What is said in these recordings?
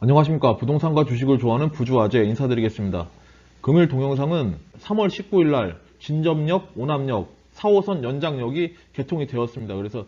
안녕하십니까. 부동산과 주식을 좋아하는 부주아재 인사드리겠습니다. 금일 동영상은 3월 19일 날 진접역, 오남역, 4호선 연장역이 개통이 되었습니다. 그래서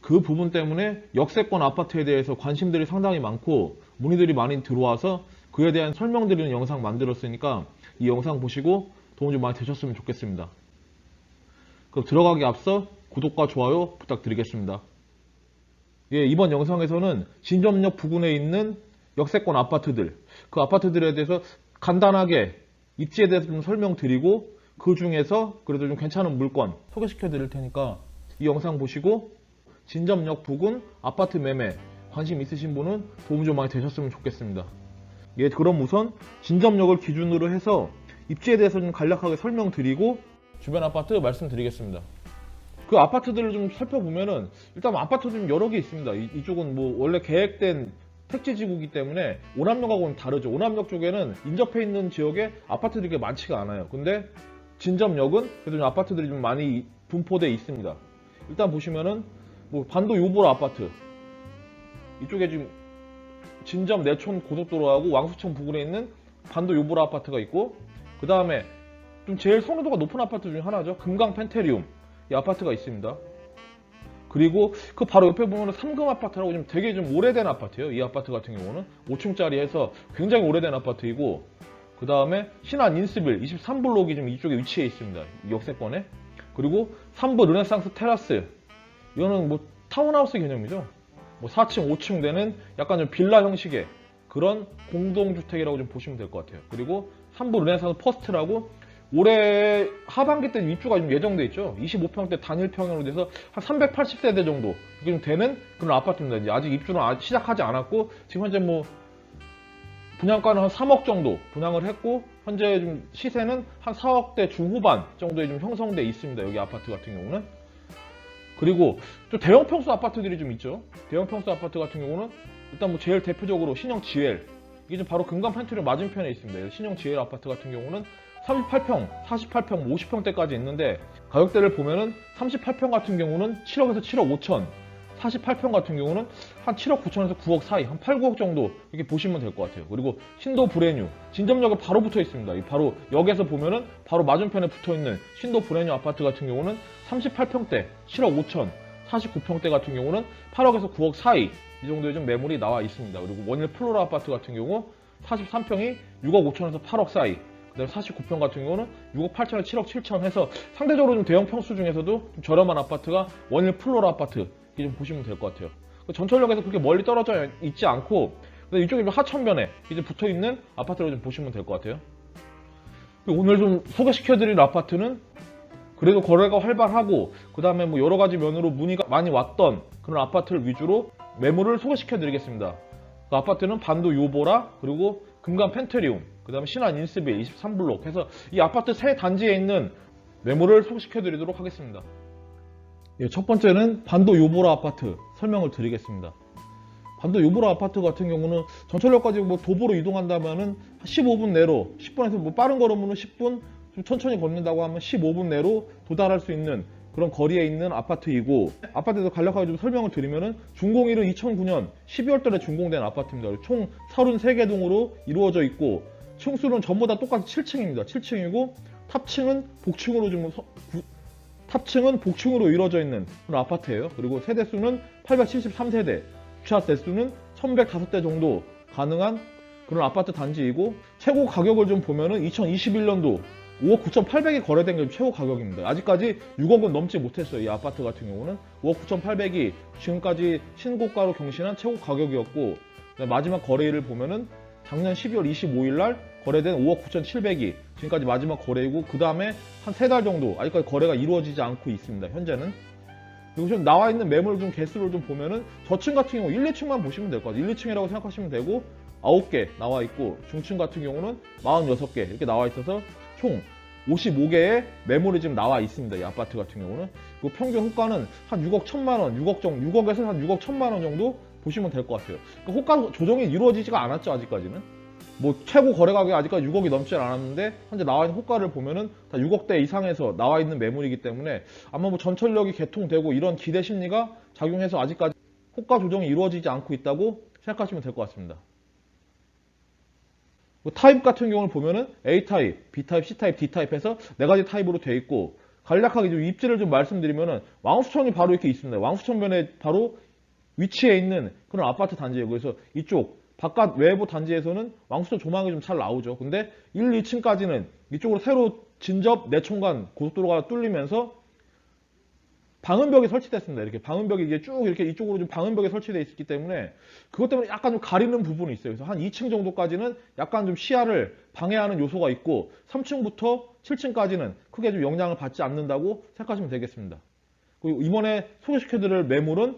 그 부분 때문에 역세권 아파트에 대해서 관심들이 상당히 많고 문의들이 많이 들어와서 그에 대한 설명드리는 영상 만들었으니까 이 영상 보시고 도움 좀 많이 되셨으면 좋겠습니다. 그럼 들어가기 앞서 구독과 좋아요 부탁드리겠습니다. 예, 이번 영상에서는 진접역 부근에 있는 역세권 아파트들, 그 아파트들에 대해서 간단하게 입지에 대해서 좀 설명드리고 그 중에서 그래도 좀 괜찮은 물건 소개시켜 드릴 테니까 이 영상 보시고 진접역 부근 아파트 매매 관심 있으신 분은 도움 좀 많이 되셨으면 좋겠습니다. 예, 그럼 우선 진접역을 기준으로 해서 입지에 대해서 좀 간략하게 설명드리고 주변 아파트 말씀드리겠습니다. 그 아파트들을 좀 살펴보면은 일단 아파트 좀 여러 개 있습니다. 이쪽은 뭐 원래 계획된 택지지구이기 때문에 오남역하고는 다르죠. 오남역 쪽에는 인접해 있는 지역에 아파트들이 많지가 않아요. 근데 진접역은 그래도 좀 아파트들이 좀 많이 분포되어 있습니다. 일단 보시면은 뭐 반도 요보라 아파트 이쪽에 지금 진접 내촌 고속도로하고 왕수천 부근에 있는 반도 요보라 아파트가 있고, 그 다음에 좀 제일 선호도가 높은 아파트 중에 하나죠. 금강 펜테리움 이 아파트가 있습니다. 그리고 그 바로 옆에 보면 삼금 아파트라고 좀 되게 좀 오래된 아파트예요. 이 아파트 같은 경우는 5층짜리 해서 굉장히 오래된 아파트이고, 그 다음에 신한 인스빌 23블록이 좀 이쪽에 위치해 있습니다. 역세권에. 그리고 3부 르네상스 테라스, 이거는 뭐 타운하우스 개념이죠. 뭐 4층, 5층 되는 약간 좀 빌라 형식의 그런 공동주택이라고 좀 보시면 될 것 같아요. 그리고 3부 르네상스 퍼스트라고 올해 하반기 때 입주가 좀 예정돼 있죠. 25평대 단일평형으로 돼서 한 380세대 정도 이렇게 좀 되는 그런 아파트입니다. 이제 아직 입주는 시작하지 않았고, 지금 현재 뭐 분양가는 한 3억 정도 분양을 했고, 현재 좀 시세는 한 4억대 중후반 정도에 좀 형성돼 있습니다. 여기 아파트 같은 경우는. 그리고 또 대형 평수 아파트들이 좀 있죠. 대형 평수 아파트 같은 경우는 일단 뭐 제일 대표적으로 신형 GL, 이게 좀 바로 금강 펜트리 맞은편에 있습니다. 신형 GL 아파트 같은 경우는 38평, 48평, 50평대까지 있는데 가격대를 보면은 38평 같은 경우는 7억에서 7억 5천, 48평 같은 경우는 한 7억 9천에서 9억 사이, 한 8, 9억 정도 이렇게 보시면 될 것 같아요. 그리고 신도 브레뉴, 진접역에 바로 붙어 있습니다. 바로 역에서 보면은 바로 맞은편에 붙어 있는 신도 브레뉴 아파트 같은 경우는 38평대 7억 5천, 49평대 같은 경우는 8억에서 9억 사이 이 정도의 좀 매물이 나와 있습니다. 그리고 원일 플로라 아파트 같은 경우 43평이 6억 5천에서 8억 사이, 그 다음에 49평 같은 경우는 6억 8천에 7억 7천 해서 상대적으로 좀 대형 평수 중에서도 좀 저렴한 아파트가 원일 플로라 아파트 이렇게 좀 보시면 될 것 같아요. 전철역에서 그렇게 멀리 떨어져 있지 않고 이쪽에 좀 하천변에 이제 붙어 있는 아파트로 좀 보시면 될 것 같아요. 오늘 좀 소개시켜드릴 아파트는 그래도 거래가 활발하고 그 다음에 뭐 여러 가지 면으로 문의가 많이 왔던 그런 아파트를 위주로 매물을 소개시켜드리겠습니다. 그 아파트는 반도 요보라, 그리고 금강 펜테리움, 그 다음에 신한 인스빌 23블록 해서 이 아파트 세 단지에 있는 매물을 소개시켜드리도록 하겠습니다. 예, 첫 번째는 반도 요보라 아파트 설명을 드리겠습니다. 반도 요보라 아파트 같은 경우는 전철역까지 뭐 도보로 이동한다면은 15분 내로, 10분에서 뭐 빠른 걸으면 10분, 좀 천천히 걷는다고 하면 15분 내로 도달할 수 있는 그런 거리에 있는 아파트이고, 아파트에서 간략하게 좀 설명을 드리면은 준공일은 2009년 12월 달에 준공된 아파트입니다. 총 33개 동으로 이루어져 있고, 층수는 전부 다 똑같이 7층입니다. 7층이고 탑층은 복층으로 이루어져 있는 그런 아파트예요. 그리고 세대수는 873세대, 주차 대수는 1105대 정도 가능한 그런 아파트 단지이고, 최고 가격을 좀 보면은 2021년도 5억 9,800이 거래된 게 최고 가격입니다. 아직까지 6억은 넘지 못했어요. 이 아파트 같은 경우는 5억 9,800이 지금까지 신고가로 경신한 최고 가격이었고, 마지막 거래일을 보면은 작년 12월 25일 날 거래된 5억 9,700이 지금까지 마지막 거래이고, 그 다음에 한 3달 정도 아직까지 거래가 이루어지지 않고 있습니다. 현재는. 그리고 지금 나와 있는 매물 좀 개수를 좀 보면은 저층 같은 경우 1, 2층만 보시면 될 것 같아요. 1, 2층이라고 생각하시면 되고 9개 나와 있고, 중층 같은 경우는 46개 이렇게 나와 있어서 총 55개의 매물이 지금 나와 있습니다. 이 아파트 같은 경우는. 그리고 평균 호가는 한 6억 1천만 원, 6억에서 한 6억 1천만 원 정도 보시면 될 것 같아요. 그러니까 호가 조정이 이루어지지가 않았죠. 아직까지는. 뭐 최고 거래 가격이 아직까지 6억이 넘지 않았는데 현재 나와 있는 호가를 보면은 다 6억대 이상에서 나와 있는 매물이기 때문에 아마 뭐 전철역이 개통되고 이런 기대 심리가 작용해서 아직까지 호가 조정이 이루어지지 않고 있다고 생각하시면 될 것 같습니다. 뭐 타입 같은 경우를 보면은 A 타입, B 타입, C 타입, D 타입 해서 네 가지 타입으로 되어 있고, 간략하게 좀 입지를 좀 말씀드리면은 왕수천이 바로 이렇게 있습니다. 왕수천변에 바로 위치해 있는 그런 아파트 단지예요. 그래서 이쪽 바깥 외부 단지에서는 왕수천 조망이 좀 잘 나오죠. 근데 1, 2층까지는 이쪽으로 새로 진접 내촌간 고속도로가 뚫리면서 방음벽이 설치됐습니다. 이렇게 방음벽이 이게 쭉 이렇게 이쪽으로 좀 방음벽이 설치되어 있기 때문에 그것 때문에 약간 좀 가리는 부분이 있어요. 그래서 한 2층 정도까지는 약간 좀 시야를 방해하는 요소가 있고 3층부터 7층까지는 크게 좀 영향을 받지 않는다고 생각하시면 되겠습니다. 그리고 이번에 소개시켜드릴 매물은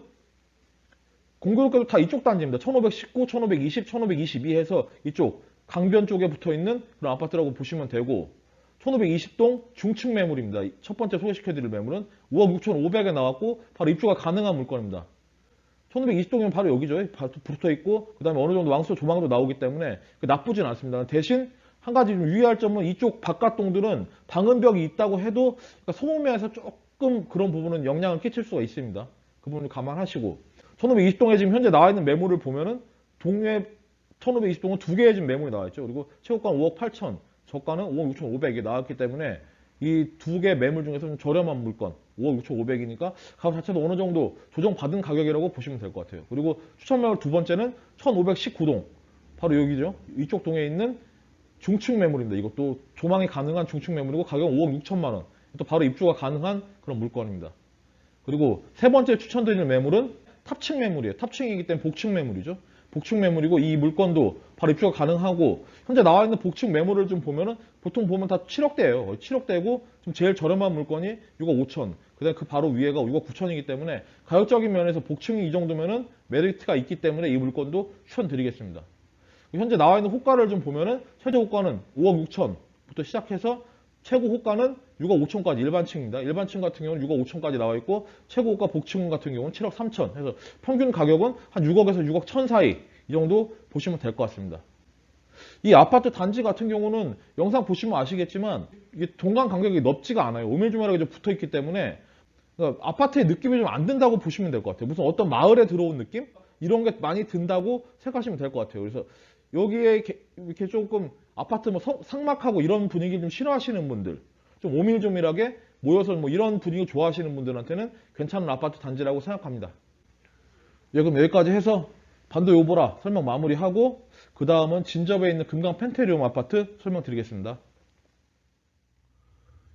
공교롭게도 다 이쪽 단지입니다. 1519, 1520, 1522 해서 이쪽 강변 쪽에 붙어 있는 그런 아파트라고 보시면 되고 1520동 중층 매물입니다. 첫 번째 소개시켜드릴 매물은 5억 6,500에 나왔고 바로 입주가 가능한 물건입니다. 1520동이면 바로 여기죠. 붙어 있고 그 다음에 어느 정도 왕수 조망도 나오기 때문에 나쁘진 않습니다. 대신 한 가지 좀 유의할 점은 이쪽 바깥 동들은 방음벽이 있다고 해도 소음면에서 조금 그런 부분은 영향을 끼칠 수가 있습니다. 그 부분을 감안하시고 1520동에 지금 현재 나와 있는 매물을 보면은 동에 1520동은 두 개의 지금 매물이 나와 있죠. 그리고 최고가는 5억 8천, 저가는 5억 6,500이 나왔기 때문에 이 두 개 매물 중에서 좀 저렴한 물건 5억 6,500이니까 가격 자체도 어느 정도 조정받은 가격이라고 보시면 될 것 같아요. 그리고 추천 매물 두 번째는 1519동 바로 여기죠. 이쪽 동에 있는 중층 매물입니다. 이것도 조망이 가능한 중층 매물이고 가격은 5억 6천만 원. 또 바로 입주가 가능한 그런 물건입니다. 그리고 세 번째 추천드리는 매물은 탑층 매물이에요. 탑층이기 때문에 복층 매물이죠. 복층 매물이고 이 물건도 바로 입주가 가능하고 현재 나와 있는 복층 매물을 좀 보면은 보통 보면 다 7억대예요. 7억대고 좀 제일 저렴한 물건이 6억 5천. 그다음에 그 바로 위에가 6억 9천이기 때문에 가격적인 면에서 복층이 이 정도면은 메리트가 있기 때문에 이 물건도 추천드리겠습니다. 현재 나와 있는 호가를 좀 보면은 최저 호가는 5억 6천부터 시작해서 최고 호가는 6억 5천까지 일반층입니다. 일반층 같은 경우는 6억 5천까지 나와 있고 최고 호가 복층 같은 경우는 7억 3천 해서 평균 가격은 한 6억에서 6억 1천 사이 이 정도 보시면 될 것 같습니다. 이 아파트 단지 같은 경우는 영상 보시면 아시겠지만 이게 동강 간격이 넓지가 않아요. 오밀조밀하게 좀 붙어 있기 때문에 그러니까 아파트의 느낌이 좀 안 든다고 보시면 될 것 같아요. 무슨 어떤 마을에 들어온 느낌? 이런 게 많이 든다고 생각하시면 될 것 같아요. 그래서 여기에 이렇게 조금 아파트 뭐 상막하고 이런 분위기 좀 싫어하시는 분들, 좀 오밀조밀하게 모여서 뭐 이런 분위기 좋아하시는 분들한테는 괜찮은 아파트 단지라고 생각합니다. 예, 그럼 여기까지 해서 반도 요보라 설명 마무리하고 그 다음은 진접에 있는 금강 펜테리움 아파트 설명드리겠습니다.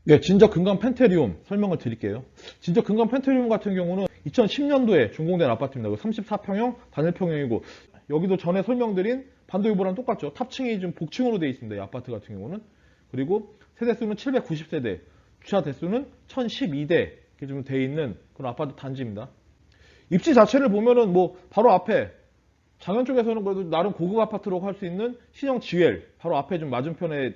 예, 진접 금강 펜테리움 설명을 드릴게요. 진접 금강 펜테리움 같은 경우는 2010년도에 준공된 아파트입니다. 34평형 단일평형이고 여기도 전에 설명드린 반도유보랑 똑같죠. 탑층이 좀 복층으로 되어 있습니다. 이 아파트 같은 경우는. 그리고 세대수는 790세대, 주차 대수는 1012대 이렇게 좀 되어 있는 그런 아파트 단지입니다. 입지 자체를 보면은 뭐 바로 앞에 장현 쪽에서는 그래도 나름 고급 아파트라고 할 수 있는 신형 GL 바로 앞에 좀 맞은편에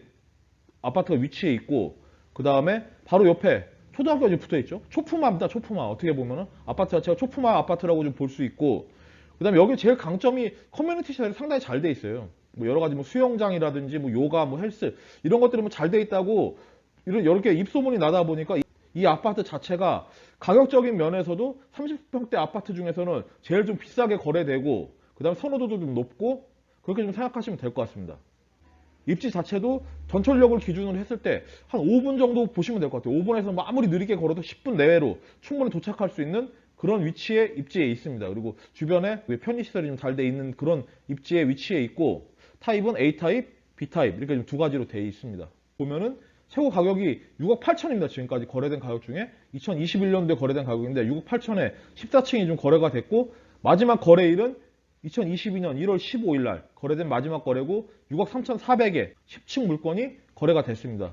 아파트가 위치해 있고 그 다음에 바로 옆에 초등학교가 이제 붙어 있죠. 초품화입니다. 초품화. 어떻게 보면은 아파트 자체가 초품화 아파트라고 좀 볼 수 있고 그 다음에 여기 제일 강점이 커뮤니티 시설이 상당히 잘 돼 있어요. 뭐 여러 가지 뭐 수영장이라든지 뭐 요가, 뭐 헬스 이런 것들이 뭐 잘 돼 있다고 이렇게 입소문이 나다 보니까 이 아파트 자체가 가격적인 면에서도 30평대 아파트 중에서는 제일 좀 비싸게 거래되고 그 다음에 선호도도 좀 높고 그렇게 좀 생각하시면 될 것 같습니다. 입지 자체도 전철역을 기준으로 했을 때 한 5분 정도 보시면 될 것 같아요. 5분에서 뭐 아무리 느리게 걸어도 10분 내외로 충분히 도착할 수 있는 그런 위치에 입지에 있습니다. 그리고 주변에 편의시설이 좀 잘 돼 있는 그런 입지에 위치해 있고 타입은 A타입, B타입 이렇게 좀 두 가지로 되어 있습니다. 보면은 최고 가격이 6억 8천입니다. 지금까지 거래된 가격 중에 2021년도에 거래된 가격인데 6억 8천에 14층이 좀 거래가 됐고 마지막 거래일은 2022년 1월 15일 날 거래된 마지막 거래고 6억 3,400에 10층 물건이 거래가 됐습니다.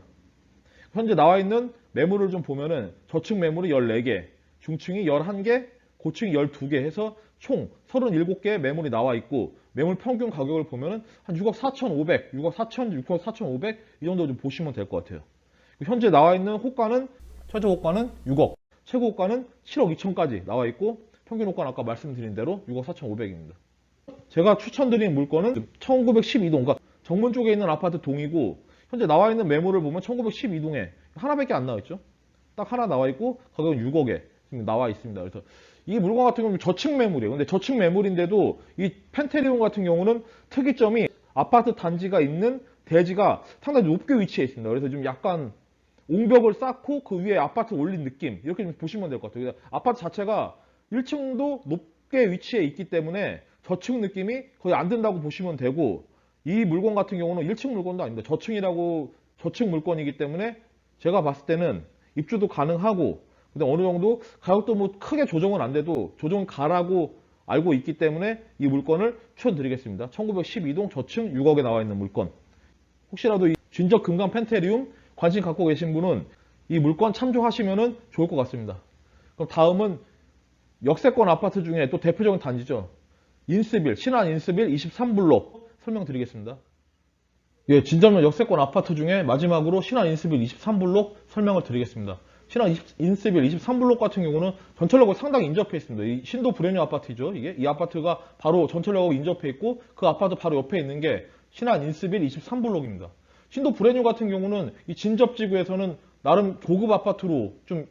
현재 나와 있는 매물을 좀 보면은 저층 매물이 14개, 중층이 11개, 고층이 12개 해서 총 37개의 매물이 나와 있고 매물 평균 가격을 보면은 한 6억 4,500, 6억 4천, 6억 4,500 이 정도 좀 보시면 될 것 같아요. 현재 나와 있는 호가는 최저 호가는 6억, 최고 호가는 7억 2천까지 나와 있고 평균 호가는 아까 말씀드린 대로 6억 4,500입니다. 제가 추천드린 물건은 1912동, 그러니까 정문 쪽에 있는 아파트 동이고 현재 나와 있는 매물을 보면 1912동에 하나밖에 안 나와 있죠. 딱 하나 나와 있고 가격은 6억에 지금 나와 있습니다. 그래서 이 물건 같은 경우는 저층 매물이에요. 근데 저층 매물인데도 이 펜테리움 같은 경우는 특이점이 아파트 단지가 있는 대지가 상당히 높게 위치해 있습니다. 그래서 좀 약간 옹벽을 쌓고 그 위에 아파트 올린 느낌 이렇게 좀 보시면 될 것 같아요. 아파트 자체가 1층도 높게 위치해 있기 때문에 저층 느낌이 거의 안 든다고 보시면 되고 이 물건 같은 경우는 1층 물건도 아닙니다. 저층 물건이기 때문에 제가 봤을 때는 입주도 가능하고 근데 어느 정도 가격도 뭐 크게 조정은 안 돼도 조정 가라고 알고 있기 때문에 이 물건을 추천드리겠습니다. 1912동 저층 6억에 나와 있는 물건. 혹시라도 이 진적 금강 펜테리움 관심 갖고 계신 분은 이 물건 참조하시면 좋을 것 같습니다. 그럼 다음은 역세권 아파트 중에 또 대표적인 단지죠. 인스빌, 신안 인스빌 23블록 설명드리겠습니다. 예, 진점역 역세권 아파트 중에 마지막으로 신안 인스빌 23블록 설명을 드리겠습니다. 신안 인스빌 23블록 같은 경우는 전철역과 상당히 인접해 있습니다. 이 신도 브랜뉴 아파트죠. 이 아파트가 바로 전철역하고 인접해 있고 그 아파트 바로 옆에 있는 게 신안 인스빌 23블록입니다. 신도 브랜뉴 같은 경우는 이 진접지구에서는 나름 고급 아파트로 좀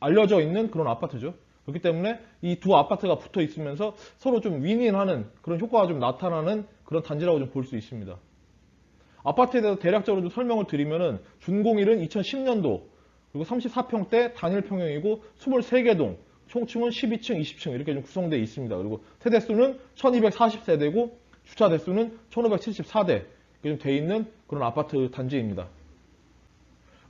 알려져 있는 그런 아파트죠. 그렇기 때문에 이 두 아파트가 붙어 있으면서 서로 좀 윈윈하는 그런 효과가 좀 나타나는 그런 단지라고 좀 볼 수 있습니다. 아파트에 대해서 대략적으로 좀 설명을 드리면은 준공일은 2010년도 그리고 34평대 단일 평형이고 23개 동 총층은 12층, 20층 이렇게 좀 구성되어 있습니다. 그리고 세대수는 1240세대고 주차 대수는 1574대 이렇게 좀 돼 있는 그런 아파트 단지입니다.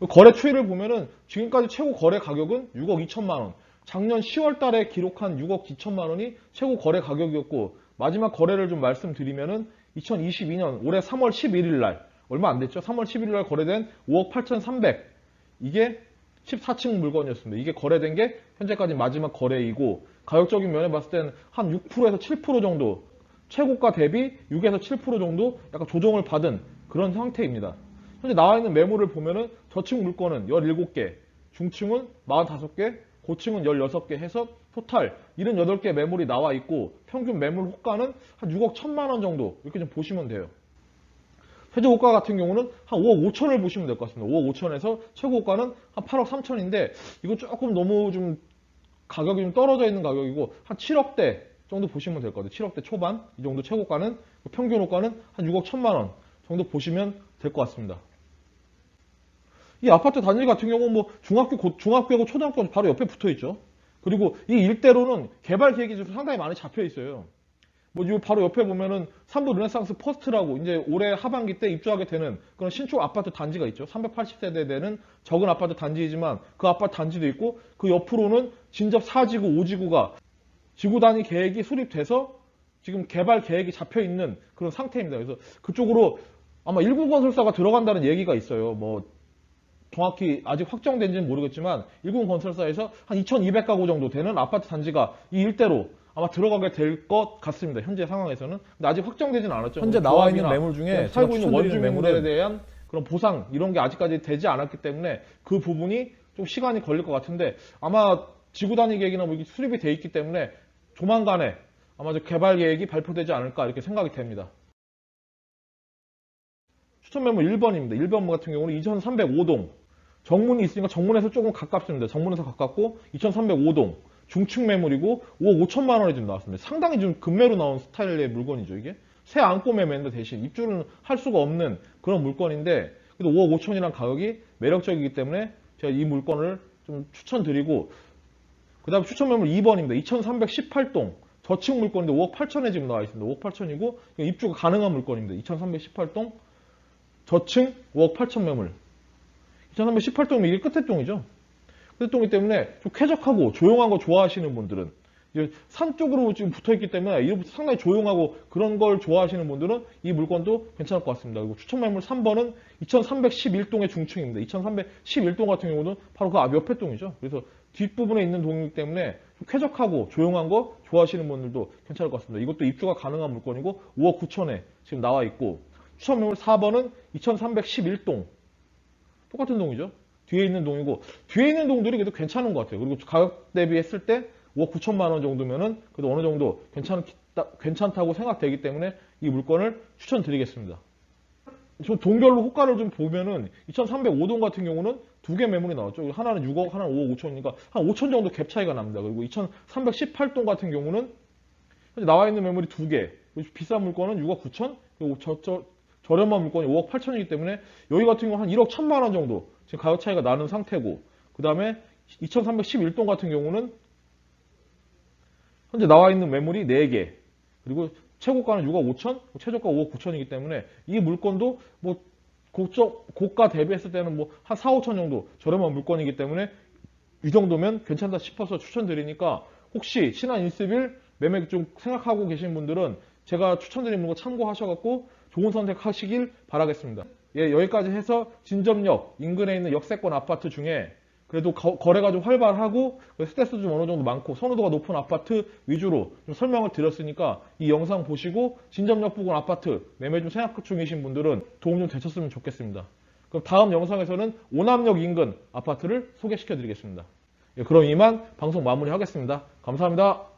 거래 추이를 보면은 지금까지 최고 거래 가격은 6억 2천만 원. 작년 10월 달에 기록한 6억 2천만 원이 최고 거래 가격이었고 마지막 거래를 좀 말씀드리면은 2022년 올해 3월 11일 날 얼마 안 됐죠? 3월 11일 날 거래된 5억 8,300 이게 14층 물건이었습니다. 이게 거래된 게 현재까지 마지막 거래이고 가격적인 면에 봤을 때는 한 6%에서 7% 정도 최고가 대비 6에서 7% 정도 약간 조정을 받은 그런 상태입니다. 현재 나와 있는 매물을 보면은 저층 물건은 17개, 중층은 45개, 고층은 16개 해서 토탈 78개 매물이 나와 있고 평균 매물 호가는 한 6억 1천만 원 정도 이렇게 좀 보시면 돼요. 최저 호가 같은 경우는 한 5억 5천을 보시면 될 것 같습니다. 5억 5천에서 최고 호가는 한 8억 3천인데 이거 조금 너무 좀 가격이 좀 떨어져 있는 가격이고 한 7억대 정도 보시면 될 것 같아요. 7억대 초반 이 정도 최고가는 평균 호가는 한 6억 1천만 원 정도 보시면 될 것 같습니다. 이 아파트 단지 같은 경우는 뭐 중학교고 초등학교 바로 옆에 붙어 있죠. 그리고 이 일대로는 개발 계획이 좀 상당히 많이 잡혀 있어요. 뭐, 요 바로 옆에 보면은 삼부 르네상스 퍼스트라고 이제 올해 하반기 때 입주하게 되는 그런 신축 아파트 단지가 있죠. 380세대 되는 적은 아파트 단지이지만 그 아파트 단지도 있고 그 옆으로는 진접 4지구, 5지구가 지구 단위 계획이 수립돼서 지금 개발 계획이 잡혀 있는 그런 상태입니다. 그래서 그쪽으로 아마 일군건설사가 들어간다는 얘기가 있어요. 뭐, 정확히 아직 확정된지는 모르겠지만 일군건설사에서 한 2200가구 정도 되는 아파트 단지가 이 일대로 아마 들어가게 될 것 같습니다. 현재 상황에서는. 근데 아직 확정되지는 않았죠. 현재 나와 있는 매물 중에 살고 있는 원주민들에 대한 그런 보상 이런 게 아직까지 되지 않았기 때문에 그 부분이 좀 시간이 걸릴 것 같은데 아마 지구 단위 계획이나 뭐 이게 수립이 돼 있기 때문에 조만간에 아마 개발 계획이 발표되지 않을까 이렇게 생각이 됩니다. 추천 매물 1번입니다. 1번 같은 경우는 2305동. 정문이 있으니까 정문에서 조금 가깝습니다. 정문에서 가깝고 2305동. 중층 매물이고 5억 5천만 원에 좀 나왔습니다. 상당히 좀 급매로 나온 스타일의 물건이죠. 이게 새 안고 매매인데 대신 입주를 할 수가 없는 그런 물건인데 그래도 5억 5천이라는 가격이 매력적이기 때문에 제가 이 물건을 좀 추천드리고 그 다음 추천 매물 2번입니다. 2318동. 저층 물건인데 5억 8천에 지금 나와 있습니다. 5억 8천이고 입주가 가능한 물건입니다. 2318동 저층 5억 8천 매물. 2318동이면 이게 끝에 동이죠. 끝에 동이기 때문에 좀 쾌적하고 조용한 거 좋아하시는 분들은 이제 산 쪽으로 지금 붙어 있기 때문에 이렇게 상당히 조용하고 그런 걸 좋아하시는 분들은 이 물건도 괜찮을 것 같습니다. 그리고 추천 매물 3번은 2311동의 중층입니다. 2311동 같은 경우는 바로 그 앞 옆에 동이죠. 그래서 뒷부분에 있는 동이기 때문에 좀 쾌적하고 조용한 거 좋아하시는 분들도 괜찮을 것 같습니다. 이것도 입주가 가능한 물건이고 5억 9천에 지금 나와 있고 추천 매물 4번은 2311동 똑같은 동이죠. 뒤에 있는 동이고 뒤에 있는 동들이 그래도 괜찮은 것 같아요. 그리고 가격 대비했을 때 5억 9천만 원 정도면은 그래도 어느 정도 괜찮다고 생각되기 때문에 이 물건을 추천드리겠습니다. 좀 동별로 호가를 좀 보면은 2305동 같은 경우는 두 개 매물이 나왔죠. 하나는 6억, 하나는 5억 5천이니까 한 5천 정도 갭 차이가 납니다. 그리고 2318동 같은 경우는 현재 나와 있는 매물이 두 개, 비싼 물건은 6억 9천, 그리고 저렴한 물건이 5억 8천이기 때문에 여기 같은 경우 한 1억 1천만 원 정도 지금 가격 차이가 나는 상태고, 그 다음에 2311동 같은 경우는 현재 나와 있는 매물이 4개, 그리고 최고가는 6억 5천, 최저가 5억 9천이기 때문에 이 물건도 뭐 고가 대비했을 때는 뭐 한 4, 5천 정도 저렴한 물건이기 때문에 이 정도면 괜찮다 싶어서 추천드리니까, 혹시 신한 인스빌 매매 좀 생각하고 계신 분들은 제가 추천드리는 거 참고하셔갖고 좋은 선택하시길 바라겠습니다. 예, 여기까지 해서 진접역 인근에 있는 역세권 아파트 중에 그래도 거래가 좀 활발하고 스트레스도 좀 어느 정도 많고 선호도가 높은 아파트 위주로 좀 설명을 드렸으니까, 이 영상 보시고 진접역 부근 아파트 매매 좀 생각 중이신 분들은 도움 좀 되셨으면 좋겠습니다. 그럼 다음 영상에서는 오남역 인근 아파트를 소개시켜 드리겠습니다. 예, 그럼 이만 방송 마무리하겠습니다. 감사합니다.